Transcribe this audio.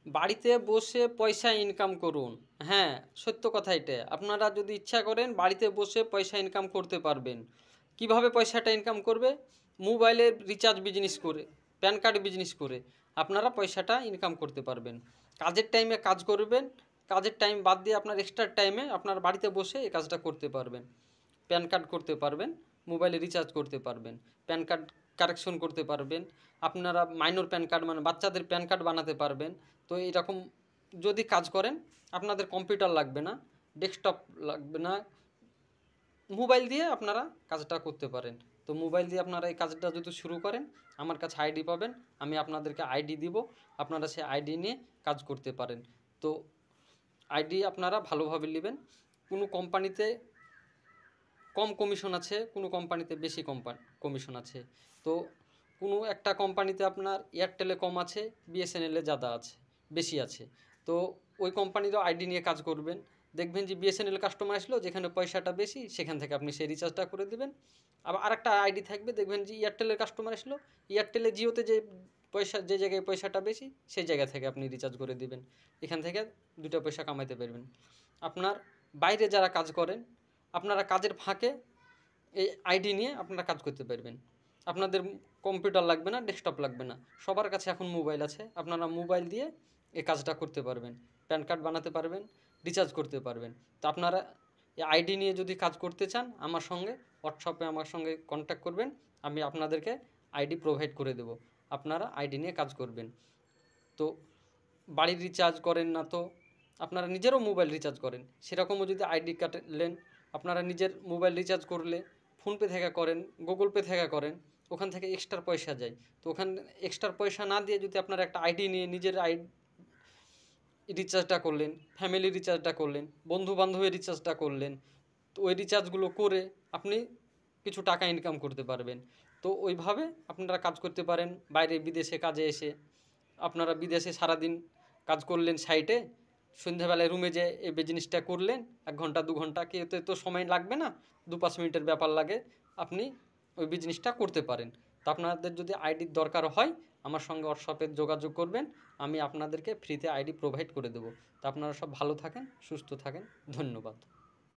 বাড়িতে বসে পয়সা ইনকাম করুন। হ্যাঁ, সত্য কথা এটা। আপনারা যদি ইচ্ছা করেন বাড়িতে বসে পয়সা ইনকাম করতে পারবেন। কিভাবে পয়সাটা ইনকাম করবে? মোবাইলের রিচার্জ বিজনেস করে, প্যান কার্ড বিজনেস করে আপনারা পয়সাটা ইনকাম করতে পারবেন। কাজের টাইমে কাজ করবেন, কাজের টাইম বাদ দিয়ে আপনার এক্সট্রা টাইমে আপনার বাড়িতে বসে এই কাজটা করতে পারবেন। প্যান কার্ড করতে পারবেন, মোবাইলে রিচার্জ করতে পারবেন, প্যান কার্ড কারেকশন করতে পারবেন, আপনারা মাইনর প্যান কার্ড মানে বাচ্চাদের প্যান কার্ড বানাতে পারবেন। তো এইরকম যদি কাজ করেন আপনাদের কম্পিউটার লাগবে না, ডেস্কটপ লাগবে না, মোবাইল দিয়ে আপনারা কাজটা করতে পারেন। তো মোবাইল দিয়ে আপনারা এই কাজটা যদি শুরু করেন, আমার কাছে আইডি পাবেন, আমি আপনাদেরকে আইডি দিব, আপনারা সেই আইডি নিয়ে কাজ করতে পারেন। তো আইডি আপনারা ভালোভাবে নেবেন। কোনো কোম্পানিতে কম কমিশন আছে, কোনো কোম্পানিতে বেশি কমিশন আছে। তো কোনো একটা কোম্পানিতে আপনার এয়ারটেলে কম আছে, বিএসএনএলে ज़्यादा আছে, বেশি আছে। তো ওই কোম্পানিরও আইডি নিয়ে কাজ করবেন। দেখবেন যে বিএসএনএল কাস্টমার আসলো, যেখানে পয়সাটা বেশি সেখান থেকে আপনি সেই রিচার্জটা করে দেবেন। আবার আরেকটা আইডি থাকবে, দেখবেন যে এয়ারটেলের কাস্টমার আসলো, এয়ারটেলে জিওতে যে পয়সা, যে জায়গায় পয়সাটা বেশি সেই জায়গা থেকে আপনি রিচার্জ করে দিবেন। এখান থেকে দুটো পয়সা কামাইতে পারবেন। আপনার বাইরে যারা কাজ করেন, আপনারা কাজের ফাঁকে এই আইডি নিয়ে আপনারা কাজ করতে পারবেন। আপনাদের কম্পিউটার লাগবে না, ডেস্কটপ লাগবে না, সবার কাছে এখন মোবাইল আছে। আপনারা মোবাইল দিয়ে এই কাজটা করতে পারবেন, প্যান কার্ড বানাতে পারবেন, রিচার্জ করতে পারবেন। তো আপনারা এই আইডি নিয়ে যদি কাজ করতে চান, আমার সঙ্গে হোয়াটসঅ্যাপে আমার সঙ্গে কন্ট্যাক্ট করবেন, আমি আপনাদেরকে আইডি প্রোভাইড করে দেব, আপনারা আইডি নিয়ে কাজ করবেন। তো বাড়ির রিচার্জ করেন না, তো আপনারা নিজেরও মোবাইল রিচার্জ করেন, সেরকমও যদি আইডি কাটলেন, আপনারা নিজের মোবাইল রিচার্জ করলে ফোনপে থেকে করেন, গুগল পে থেকে করেন, ওখান থেকে এক্সট্রা পয়সা যায়। তো ওখানে এক্সট্রা পয়সা না দিয়ে যদি আপনারা একটা আইডি নিয়ে নিজের রিচার্জটা করলেন, ফ্যামিলি রিচার্জটা করলেন, বন্ধু বান্ধবের রিচার্জটা করলেন, তো ওই রিচার্জগুলো করে আপনি কিছু টাকা ইনকাম করতে পারবেন। তো ওইভাবে আপনারা কাজ করতে পারেন। বাইরে বিদেশে কাজে এসে আপনারা বিদেশে সারাদিন কাজ করলেন সাইটে, সন্ধ্যাবেলায় রুমে যেয়ে এই বিজনেসটা করলেন, 1 ঘন্টা 2 ঘন্টা, এতে তো সময় লাগবে না, 2-5 মিনিটের ব্যাপার লাগে, আপনি ওই বিজনেসটা করতে পারেন। তো আপনাদের যদি আইডির দরকার হয়, আমার সঙ্গে হোয়াটসঅ্যাপে যোগাযোগ করবেন, আমি আপনাদেরকে ফ্রিতে আইডি প্রোভাইড করে দেবো। তো আপনারা সব ভালো থাকেন, সুস্থ থাকেন, ধন্যবাদ।